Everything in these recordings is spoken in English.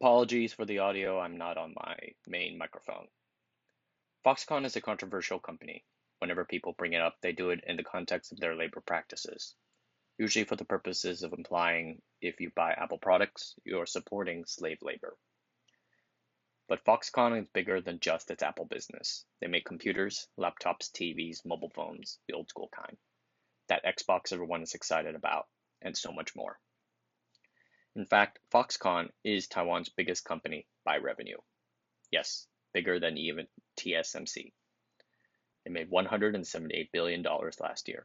Apologies for the audio, I'm not on my main microphone. Foxconn is a controversial company. Whenever people bring it up, they do it in the context of their labor practices, usually for the purposes of implying if you buy Apple products, you're supporting slave labor. But Foxconn is bigger than just its Apple business. They make computers, laptops, TVs, mobile phones, the old school kind, that Xbox everyone is excited about, and so much more. In fact, Foxconn is Taiwan's biggest company by revenue. Yes, bigger than even TSMC. It made $178 billion last year.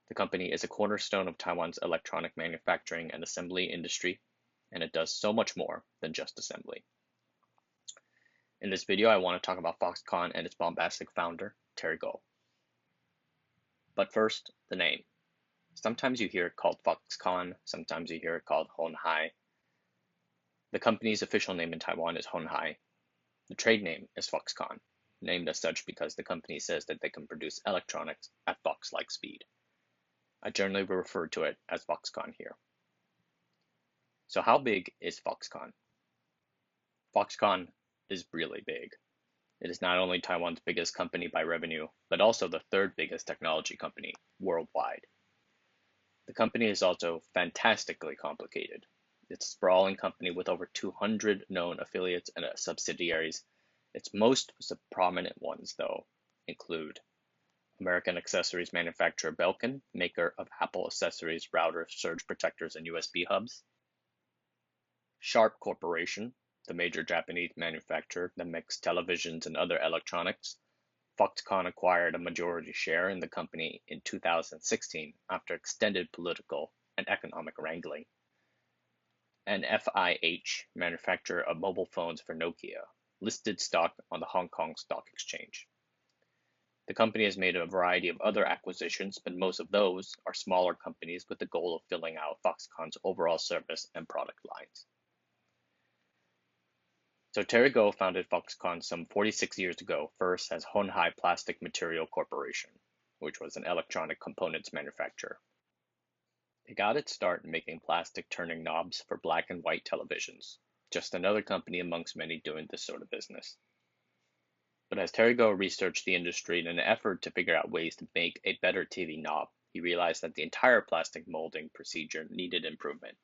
The company is a cornerstone of Taiwan's electronic manufacturing and assembly industry, and it does so much more than just assembly. In this video, I want to talk about Foxconn and its bombastic founder, Terry Gou. But first, the name. Sometimes you hear it called Foxconn, sometimes you hear it called Hon Hai. The company's official name in Taiwan is Hon Hai. The trade name is Foxconn, named as such because the company says that they can produce electronics at Fox-like speed. I generally refer to it as Foxconn here. So how big is Foxconn? Foxconn is really big. It is not only Taiwan's biggest company by revenue, but also the third biggest technology company worldwide. The company is also fantastically complicated. It's a sprawling company with over 200 known affiliates and subsidiaries. Its most prominent ones, though, include American accessories manufacturer Belkin, maker of Apple accessories, routers, surge protectors, and USB hubs. Sharp Corporation, the major Japanese manufacturer that makes televisions and other electronics. Foxconn acquired a majority share in the company in 2016 after extended political and economic wrangling. And FIH, manufacturer of mobile phones for Nokia, listed stock on the Hong Kong Stock Exchange. The company has made a variety of other acquisitions, but most of those are smaller companies with the goal of filling out Foxconn's overall service and product lines. So Terry Gou founded Foxconn some 46 years ago, first as Hon Hai Plastic Material Corporation, which was an electronic components manufacturer. It got its start making plastic turning knobs for black and white televisions, just another company amongst many doing this sort of business. But as Terry Gou researched the industry in an effort to figure out ways to make a better TV knob, he realized that the entire plastic molding procedure needed improvement.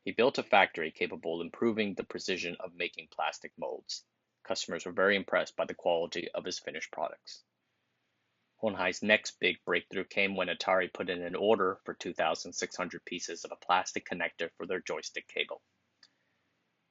He built a factory capable of improving the precision of making plastic molds. Customers were very impressed by the quality of his finished products. Hon Hai's next big breakthrough came when Atari put in an order for 2,600 pieces of a plastic connector for their joystick cable.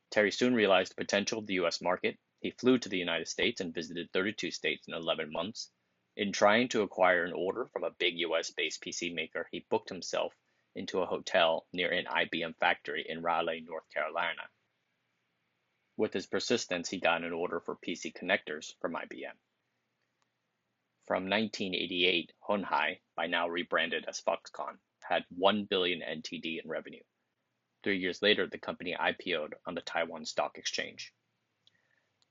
Terry soon realized the potential of the US market. He flew to the United States and visited 32 states in 11 months. In trying to acquire an order from a big US-based PC maker, he booked himself into a hotel near an IBM factory in Raleigh, North Carolina. With his persistence, he got an order for PC connectors from IBM. From 1988, Hon Hai, by now rebranded as Foxconn, had 1 billion NTD in revenue. 3 years later, the company IPO'd on the Taiwan Stock Exchange.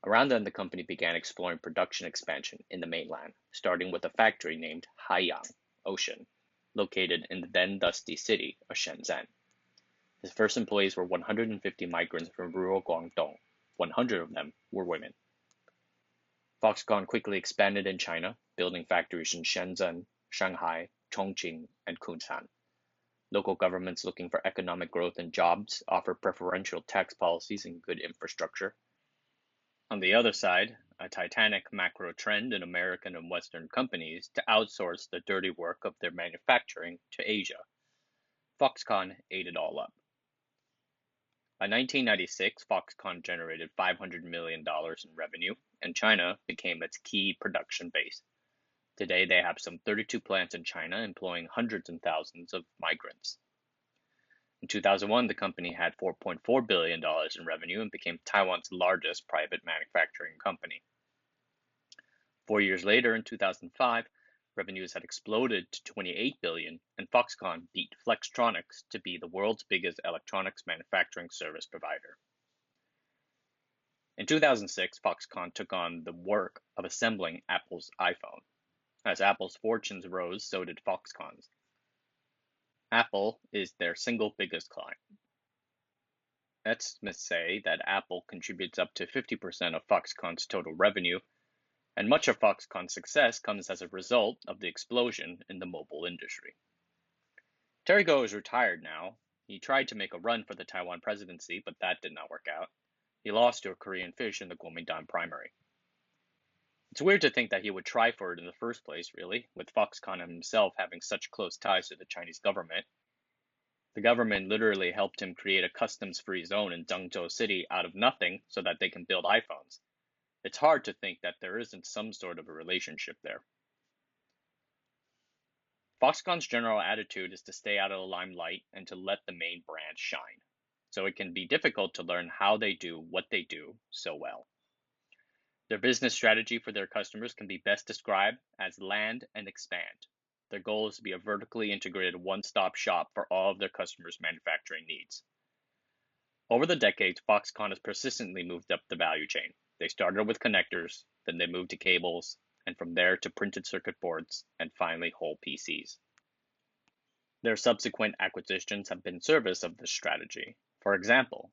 Around then, the company began exploring production expansion in the mainland, starting with a factory named Haiyang, Ocean, located in the then dusty city of Shenzhen. His first employees were 150 migrants from rural Guangdong. 100 of them were women. Foxconn quickly expanded in China, building factories in Shenzhen, Shanghai, Chongqing, and Kunshan. Local governments looking for economic growth and jobs offer preferential tax policies and good infrastructure. On the other side, a titanic macro trend in American and Western companies to outsource the dirty work of their manufacturing to Asia. Foxconn ate it all up. By 1996, Foxconn generated $500 million in revenue, and China became its key production base. Today, they have some 32 plants in China, employing hundreds and thousands of migrants. In 2001, the company had $4.4 billion in revenue and became Taiwan's largest private manufacturing company. 4 years later, in 2005, revenues had exploded to 28 billion, and Foxconn beat Flextronics to be the world's biggest electronics manufacturing service provider. In 2006, Foxconn took on the work of assembling Apple's iPhone. As Apple's fortunes rose, so did Foxconn's. Apple is their single biggest client. Estimates say that Apple contributes up to 50% of Foxconn's total revenue, and much of Foxconn's success comes as a result of the explosion in the mobile industry. Terry Gou is retired now. He tried to make a run for the Taiwan presidency, but that did not work out. He lost to a Korean fish in the Kuomintang primary. It's weird to think that he would try for it in the first place, really, with Foxconn himself having such close ties to the Chinese government. The government literally helped him create a customs-free zone in Zhengzhou City out of nothing so that they can build iPhones. It's hard to think that there isn't some sort of a relationship there. Foxconn's general attitude is to stay out of the limelight and to let the main brand shine. So it can be difficult to learn how they do what they do so well. Their business strategy for their customers can be best described as land and expand. Their goal is to be a vertically integrated one-stop shop for all of their customers' manufacturing needs. Over the decades, Foxconn has persistently moved up the value chain. They started with connectors, then they moved to cables, and from there to printed circuit boards, and finally whole PCs. Their subsequent acquisitions have been service of this strategy. For example,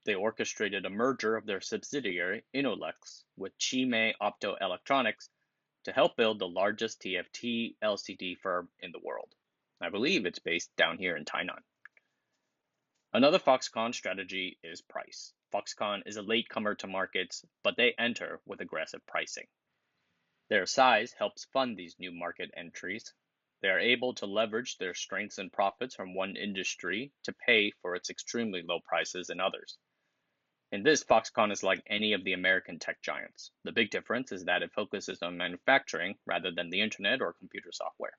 they orchestrated a merger of their subsidiary, Innolux, with Chimay Optoelectronics to help build the largest TFT LCD firm in the world. I believe it's based down here in Tainan. Another Foxconn strategy is price. Foxconn is a latecomer to markets, but they enter with aggressive pricing. Their size helps fund these new market entries. They are able to leverage their strengths and profits from one industry to pay for its extremely low prices in others. In this, Foxconn is like any of the American tech giants. The big difference is that it focuses on manufacturing rather than the internet or computer software.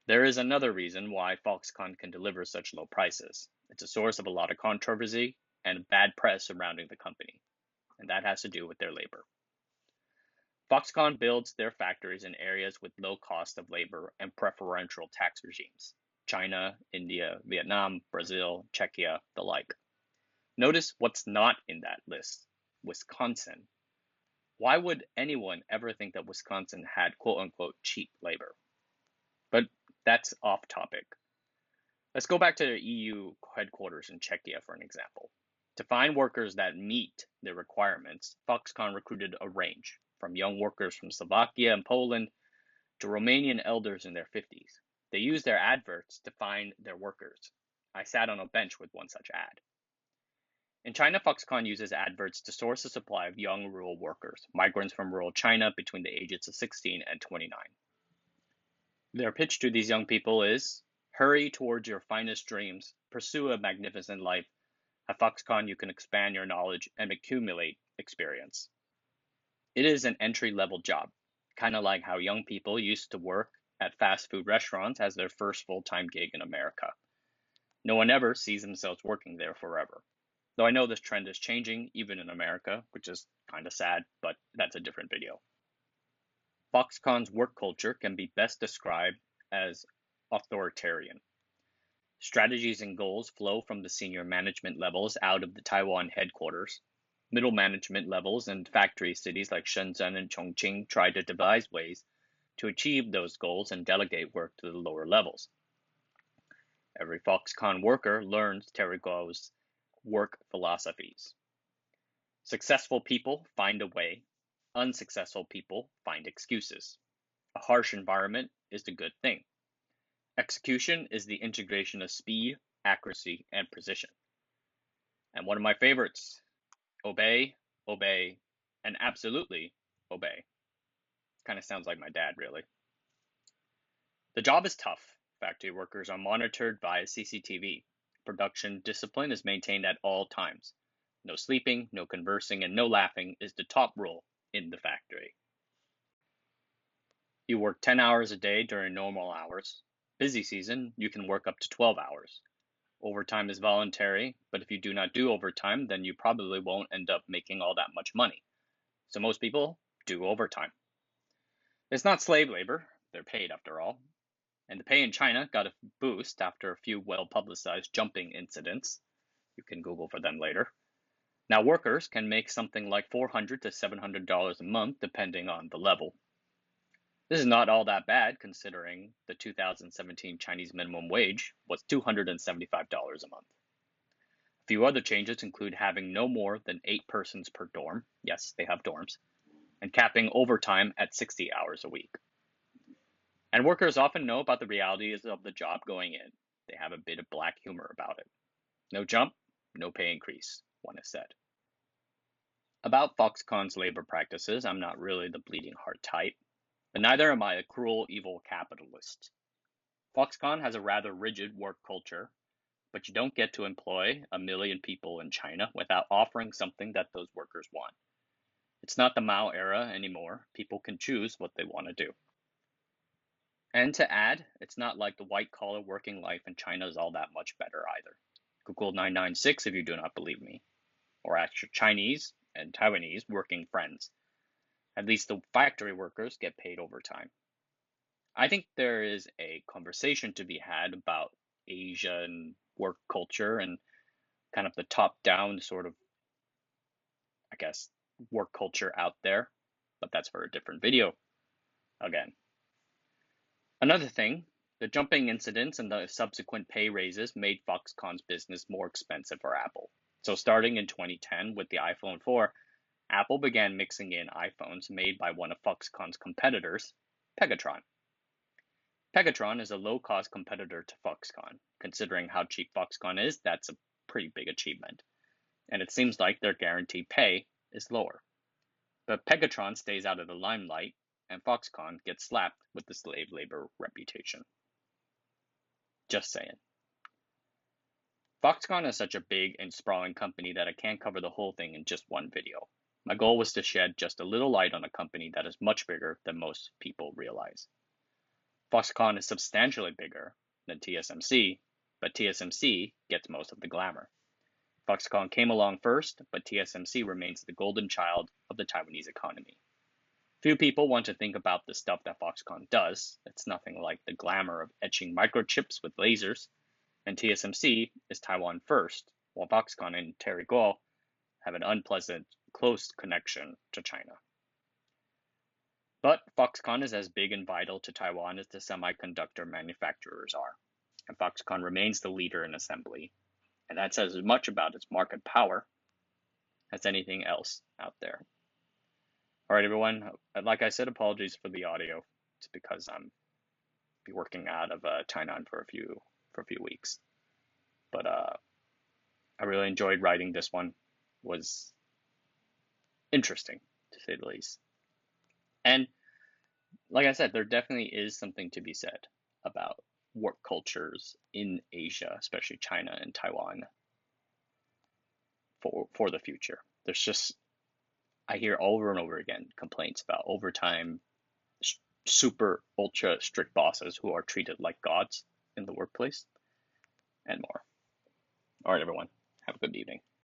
There is another reason why Foxconn can deliver such low prices. It's a source of a lot of controversy and bad press surrounding the company, and that has to do with their labor. Foxconn builds their factories in areas with low cost of labor and preferential tax regimes: China, India, Vietnam, Brazil, Czechia, the like. Notice what's not in that list: Wisconsin. Why would anyone ever think that Wisconsin had quote-unquote cheap labor? But that's off topic. Let's go back to the EU headquarters in Czechia for an example. To find workers that meet the requirements, Foxconn recruited a range, from young workers from Slovakia and Poland to Romanian elders in their 50s. They used their adverts to find their workers. I sat on a bench with one such ad. In China, Foxconn uses adverts to source a supply of young rural workers, migrants from rural China between the ages of 16 and 29. Their pitch to these young people is, hurry towards your finest dreams, pursue a magnificent life. At Foxconn, you can expand your knowledge and accumulate experience. It is an entry-level job, kind of like how young people used to work at fast food restaurants as their first full-time gig in America. No one ever sees themselves working there forever. Though I know this trend is changing, even in America, which is kind of sad, but that's a different video. Foxconn's work culture can be best described as authoritarian. Strategies and goals flow from the senior management levels out of the Taiwan headquarters. Middle management levels in factory cities like Shenzhen and Chongqing try to devise ways to achieve those goals and delegate work to the lower levels. Every Foxconn worker learns Terry Gou's work philosophies. Successful people find a way. Unsuccessful people find excuses. A harsh environment is the good thing. Execution is the integration of speed, accuracy, and precision. And one of my favorites, obey, obey, and absolutely obey. Kind of sounds like my dad, really. The job is tough. Factory workers are monitored via CCTV. Production discipline is maintained at all times. No sleeping, no conversing, and no laughing is the top rule in the factory. You work 10 hours a day during normal hours. Busy season, you can work up to 12 hours. Overtime is voluntary, but if you do not do overtime, then you probably won't end up making all that much money. So most people do overtime. It's not slave labor, they're paid after all. And the pay in China got a boost after a few well-publicized jumping incidents. You can Google for them later. Now workers can make something like $400 to $700 a month depending on the level. This is not all that bad considering the 2017 Chinese minimum wage was $275 a month. A few other changes include having no more than 8 persons per dorm. Yes, they have dorms. And capping overtime at 60 hours a week. And workers often know about the realities of the job going in. They have a bit of black humor about it. No jump, no pay increase, one has said. About Foxconn's labor practices, I'm not really the bleeding heart type, but neither am I a cruel, evil capitalist. Foxconn has a rather rigid work culture, but you don't get to employ 1 million people in China without offering something that those workers want. It's not the Mao era anymore. People can choose what they want to do. And to add, it's not like the white-collar working life in China is all that much better either. Google 996 if you do not believe me. Or ask your Chinese and Taiwanese working friends. At least the factory workers get paid overtime. I think there is a conversation to be had about Asian work culture and kind of the top-down sort of, I guess, work culture out there, but that's for a different video again. Another thing, the jumping incidents and the subsequent pay raises made Foxconn's business more expensive for Apple. So starting in 2010 with the iPhone 4, Apple began mixing in iPhones made by one of Foxconn's competitors, Pegatron. Pegatron is a low-cost competitor to Foxconn. Considering how cheap Foxconn is, that's a pretty big achievement. And it seems like their guaranteed pay is lower. But Pegatron stays out of the limelight, and Foxconn gets slapped with the slave labor reputation. Just saying. Foxconn is such a big and sprawling company that I can't cover the whole thing in just one video. My goal was to shed just a little light on a company that is much bigger than most people realize. Foxconn is substantially bigger than TSMC, but TSMC gets most of the glamour. Foxconn came along first, but TSMC remains the golden child of the Taiwanese economy. Few people want to think about the stuff that Foxconn does. It's nothing like the glamour of etching microchips with lasers, and TSMC is Taiwan first, while Foxconn and Terry Gou have an unpleasant, close connection to China. But Foxconn is as big and vital to Taiwan as the semiconductor manufacturers are, and Foxconn remains the leader in assembly, and that says as much about its market power as anything else out there. All right, everyone. Like I said, apologies for the audio. It's because I'm be working out of Tainan for a few weeks. But I really enjoyed writing this one. It was interesting, to say the least. And like I said, there definitely is something to be said about work cultures in Asia, especially China and Taiwan, for the future. There's just, I hear over and over again complaints about overtime, super ultra strict bosses who are treated like gods in the workplace, and more. All right, everyone, have a good evening.